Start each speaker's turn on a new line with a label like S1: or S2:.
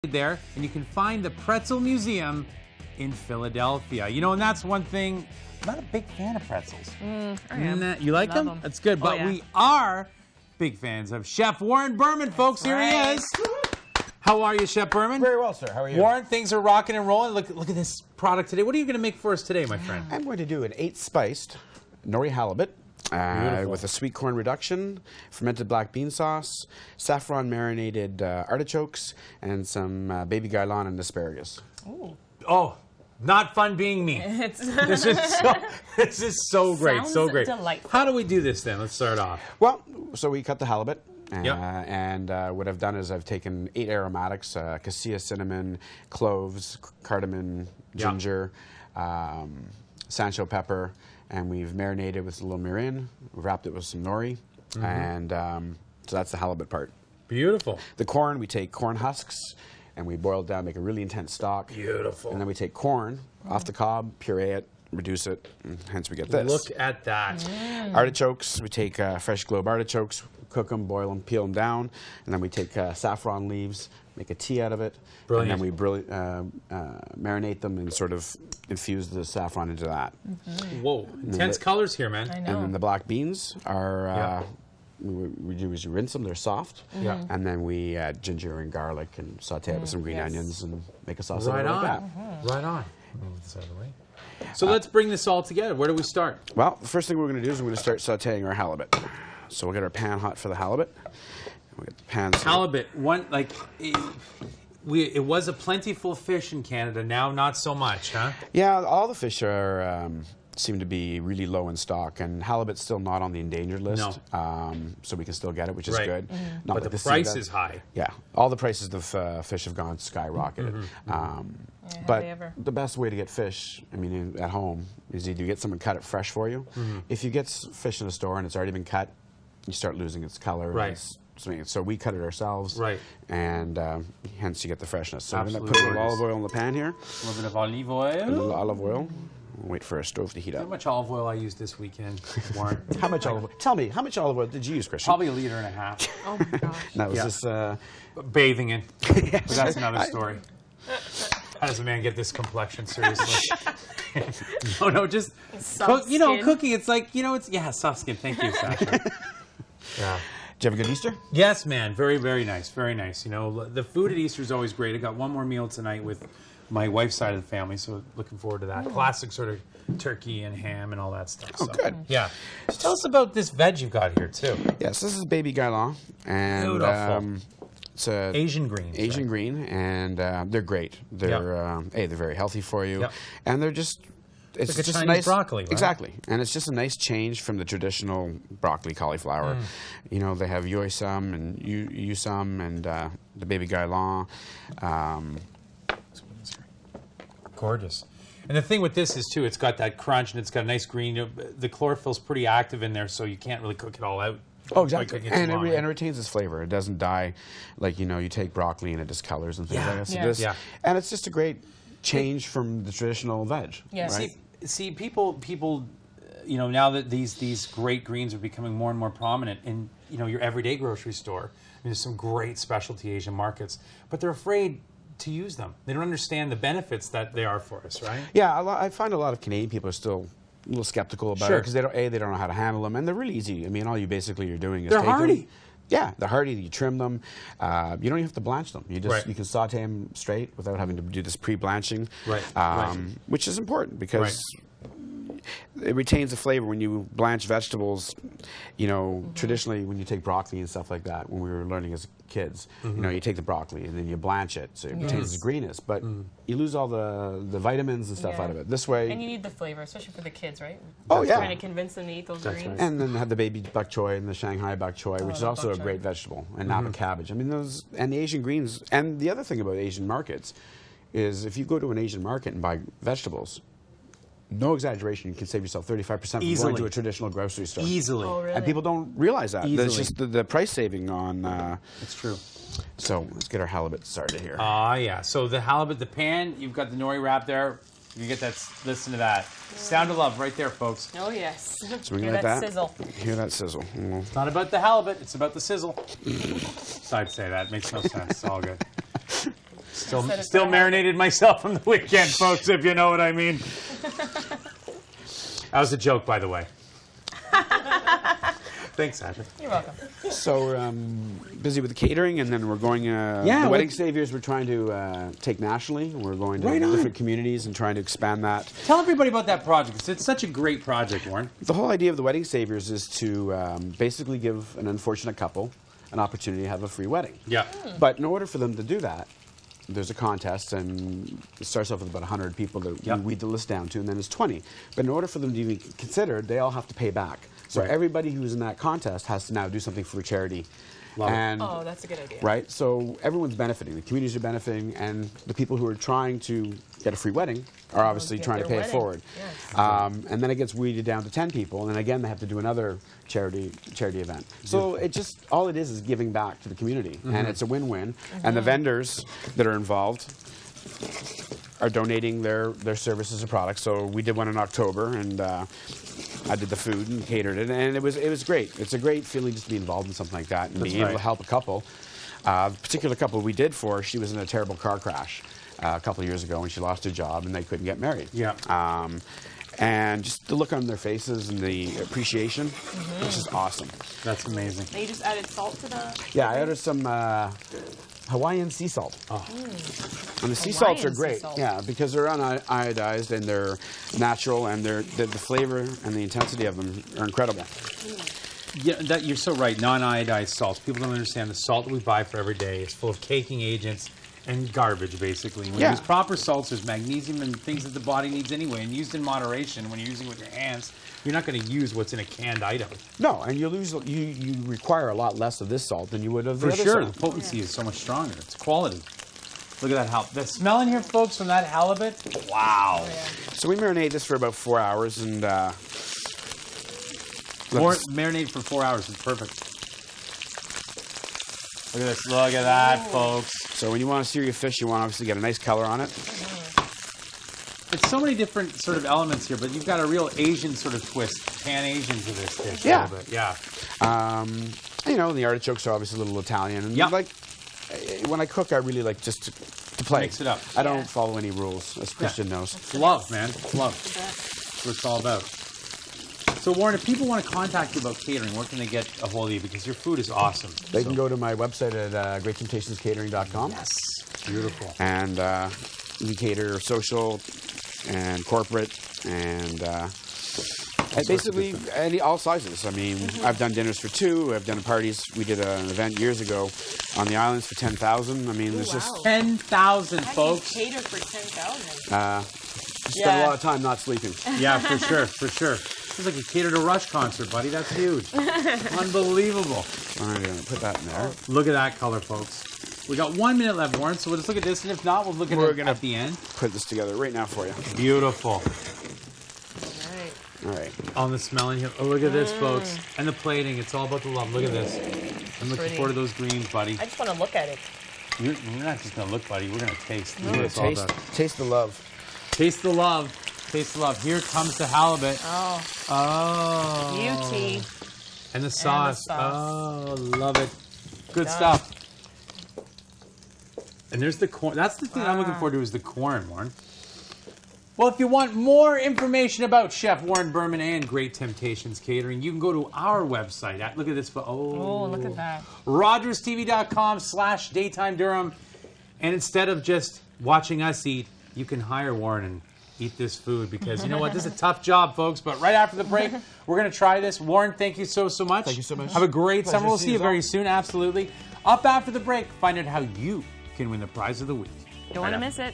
S1: there, and you can find the Pretzel Museum in Philadelphia. You know, and that's one thing. I'm not a big fan of pretzels.
S2: I am.
S1: You like them? That's good. But we are big fans of Chef Warren Berman, folks. Here he is. How are you, Chef Berman?
S3: Very well, sir. How are you?
S1: Warren, things are rocking and rolling. Look at this product today. What are you going to make for us today, my friend?
S3: I'm going to do an 8-spiced nori halibut. With a sweet corn reduction, fermented black bean sauce, saffron marinated artichokes, and some baby gailan and asparagus.
S2: Ooh.
S1: Oh, not fun being me. This is so great, so great.
S2: Delightful.
S1: How do we do this then? Let's start off.
S3: Well, so we cut the halibut. And what I've done is I've taken 8 aromatics, cassia, cinnamon, cloves, cardamom, ginger, Sancho pepper, and we've marinated with a little mirin. We've wrapped it with some nori, and so that's the halibut part.
S1: Beautiful.
S3: The corn, we take corn husks, and we boil it down, make a really intense stock.
S1: Beautiful.
S3: And then we take corn off the cob, puree it, reduce it, and hence we get this.
S1: Look at that.
S3: Artichokes, we take fresh globe artichokes, cook them, boil them, peel them down, and then we take saffron leaves, make a tea out of it,
S1: Brilliant.
S3: and then we marinate them and sort of infuse the saffron into that.
S1: Whoa, intense colors here, man.
S2: I know.
S3: And then the black beans are, we do is rinse them, they're soft, and then we add ginger and garlic and saute it with some green onions and make a sauce
S1: Right
S3: out of it
S1: on.
S3: like that.
S1: Right on. Move this out of the way. So let's bring this all together. Where do we start?
S3: Well, the first thing we're going to do is we're going to start sauteing our halibut. So we'll get our pan hot for the halibut. We'll get the pan.
S1: Halibut, it was a plentiful fish in Canada. Now, not so much, huh?
S3: Yeah, all the fish are seem to be really low in stock, and halibut's still not on the endangered list.
S1: No.
S3: So we can still get it, which is good. Not
S1: But
S3: like
S1: the
S3: sea
S1: price
S3: veg.
S1: is high.
S3: Yeah, all the prices of fish have gone skyrocketed. But the best way to get fish, I mean, at home, is either you get someone cut it fresh for you. If you get fish in a store and it's already been cut, you start losing its color.
S1: Right.
S3: So we cut it ourselves.
S1: Right.
S3: And hence you get the freshness. So
S1: Absolutely.
S3: we're going to put a little olive oil in the pan here.
S1: A little bit of olive oil.
S3: A little olive oil. We'll wait for our stove to heat
S1: How
S3: up.
S1: much olive oil I used this weekend, Warren?
S3: How much olive oil? Tell me, how much olive oil did you use, Christian?
S1: Probably 1.5 liters.
S2: Oh my gosh.
S3: That was this.
S1: Bathing in. But that's another story. How does a man get this complexion, seriously? No, just cook, cooking. It's like, it's, soft skin. Thank you, Sasha. Yeah.
S3: Did you have a good Easter?
S1: Yes, man. Very, very nice. Very nice. You know, the food at Easter is always great. I got one more meal tonight with my wife's side of the family, so looking forward to that. Classic sort of turkey and ham and all that stuff.
S3: Oh, good.
S1: Yeah. Just tell us about this veg you've got here, too.
S3: Yes, this is baby gailan. And,
S1: Beautiful.
S3: It's a
S1: Asian greens.
S3: Asian green, and they're great. They're they're very healthy for you, and they're just it's
S1: like a
S3: just
S1: Chinese
S3: nice
S1: broccoli, right?
S3: Exactly, and it's just a nice change from the traditional broccoli cauliflower. You know, they have yoisum and yusum and the baby gailan.
S1: Gorgeous. And the thing with this is, too, it's got that crunch and it's got a nice green. The chlorophyll's pretty active in there, so you can't really cook it all out.
S3: Oh, exactly. And it retains its flavor. It doesn't die like, you take broccoli and it discolors and things like that. So and it's just a great change from the traditional veg.
S2: Yeah.
S3: Right?
S1: See, people, now that these great greens are becoming more and more prominent in, your everyday grocery store. I mean, there's some great specialty Asian markets, but they're afraid to use them. They don't understand the benefits that they are for us, right?
S3: Yeah, I find a lot of Canadian people are still a little skeptical about it because they don't know how to handle them, and they're really easy. I mean, all you basically are doing is
S1: they're
S3: take
S1: hardy.
S3: them. Yeah, they're hardy. You trim them. You don't even have to blanch them. You just you can saute them straight without having to do this pre-blanching, which is important because it retains the flavor. When you blanch vegetables, traditionally when you take broccoli and stuff like that, when we were learning as kids, you take the broccoli and then you blanch it, so it retains its greenness, but you lose all the vitamins and stuff out of it. This way,
S2: and you need the flavor, especially for the kids, right?
S3: Oh yeah,
S2: trying to convince them to eat those greens.
S3: Right. And then have the baby bok choy and the Shanghai bok choy, which is also a great vegetable, and napa cabbage. I mean, those and the Asian greens. And the other thing about Asian markets is if you go to an Asian market and buy vegetables, no exaggeration, you can save yourself 35% from going to a traditional grocery store.
S1: Easily.
S2: Oh, really?
S3: And people don't realize that. It's just the price saving on...
S1: It's true.
S3: So let's get our halibut started here.
S1: Yeah. So the halibut, the pan, you've got the nori wrap there. You get that, listen to that. Sound of love right there, folks.
S2: Oh, yes.
S3: So we
S2: Hear
S3: like
S2: that sizzle.
S3: Hear that sizzle.
S1: It's not about the halibut, it's about the sizzle. So I'd say that. Makes no sense. It's all good. Still marinated myself from the weekend, folks, if you know what I mean. That was a joke, by the way. Thanks, Sasha.
S2: You're welcome.
S3: So we're busy with the catering, and then we're going. The Wedding Saviors we're trying to take nationally. We're going to different communities and trying to expand that.
S1: Tell everybody about that project. It's such a great project, Warren.
S3: The whole idea of the Wedding Saviors is to basically give an unfortunate couple an opportunity to have a free wedding.
S1: Yeah.
S3: But in order for them to do that, there's a contest, and it starts off with about 100 people that we weed the list down to, and then it's 20. But in order for them to even be considered, they all have to pay back. So everybody who's in that contest has to now do something for charity.
S2: Oh, that's a good idea.
S3: Right? So everyone's benefiting. The communities are benefiting, and the people who are trying to get a free wedding are obviously trying to pay it forward. Yes. And then it gets weeded down to 10 people, and then again they have to do another charity event. So it just, all it is giving back to the community, and it's a win-win. And the vendors that are involved are donating their services and products. So we did one in October, and I did the food and catered it, and it was great. It's a great feeling just to be involved in something like that and being able to help a couple. The particular couple we did for, she was in a terrible car crash a couple of years ago, and she lost her job, and they couldn't get married.
S1: Yeah.
S3: And just the look on their faces and the appreciation, which is awesome.
S1: That's amazing.
S2: And you just added salt to the...
S3: Yeah, I added some Hawaiian sea salt.
S1: Oh.
S3: And the sea salts are great, yeah, because they're uniodized and they're natural, and the flavor and the intensity of them are incredible.
S1: Yeah, you're so right. Non-iodized salts. People don't understand the salt that we buy for every day is full of caking agents and garbage, basically. When you use proper salts, there's magnesium and things that the body needs anyway, and used in moderation. When you're using it with your hands, you're not going to use what's in a canned item.
S3: No, and you require a lot less of this salt than you would of the other salt.
S1: The potency is so much stronger. It's quality. Look at that halibut. The smell in here, folks, from that halibut. Wow.
S3: So we marinate this for about 4 hours, and
S1: marinate for 4 hours is perfect. Look at this. Look at that, folks.
S3: So when you want to sear your fish, you want to obviously get a nice color on it.
S1: It's so many different sort of elements here, but you've got a real Asian sort of twist, Pan-Asian to this dish.
S3: Yeah.
S1: A little bit. Yeah.
S3: You know, the artichokes are obviously a little Italian. And like, when I cook, I really like just to play.
S1: Mix it up.
S3: I don't follow any rules, as Christian knows.
S1: It's love, man. It's love. That's what it's all about. So, Warren, if people want to contact you about catering, where can they get a hold of you? Because your food is awesome.
S3: They can go to my website at greattemptationscatering.com.
S1: Yes. Beautiful.
S3: And we cater social and corporate and basically all sizes. I mean, I've done dinners for 2. I've done parties. We did an event years ago on the islands for 10,000. I mean, there's just
S1: 10,000, folks.
S2: How do you cater for 10,000?
S3: Spend a lot of time not sleeping.
S1: Yeah, for sure, for sure. It's like you catered a Rush concert, buddy. That's huge. Unbelievable.
S3: All right, I'm going to put that in there.
S1: Look at that color, folks. We got 1 minute left, Warren, so we'll just look at this, and if not, we'll look at it at the end.
S3: Put this together right now for you.
S1: Beautiful.
S3: All right.
S1: On the smelling here. Oh, look at this, folks. And the plating. It's all about the love. Look at this. I'm looking forward to those greens, buddy.
S2: I just want to look at it.
S1: You're not just going to look, buddy. We're going to taste.
S3: We're going to taste the love.
S1: Taste the love. Taste the love. Here comes the halibut.
S2: Oh.
S1: Oh.
S2: Beauty.
S1: And the sauce. Oh, love it. Good stuff. And there's the corn. That's the thing I'm looking forward to is the corn, Warren. Well, if you want more information about Chef Warren Berman and Great Temptations Catering, you can go to our website. Look at this.
S2: Oh, look at that.
S1: RogersTV.com/Daytime Durham. And instead of just watching us eat, you can hire Warren and eat this food because, you know what, this is a tough job, folks. But right after the break, we're going to try this. Warren, thank you so much.
S3: Thank you so much.
S1: Have a great summer. We'll see you very soon, absolutely. Up after the break, find out how you can win the prize of the week.
S2: Don't want to miss it.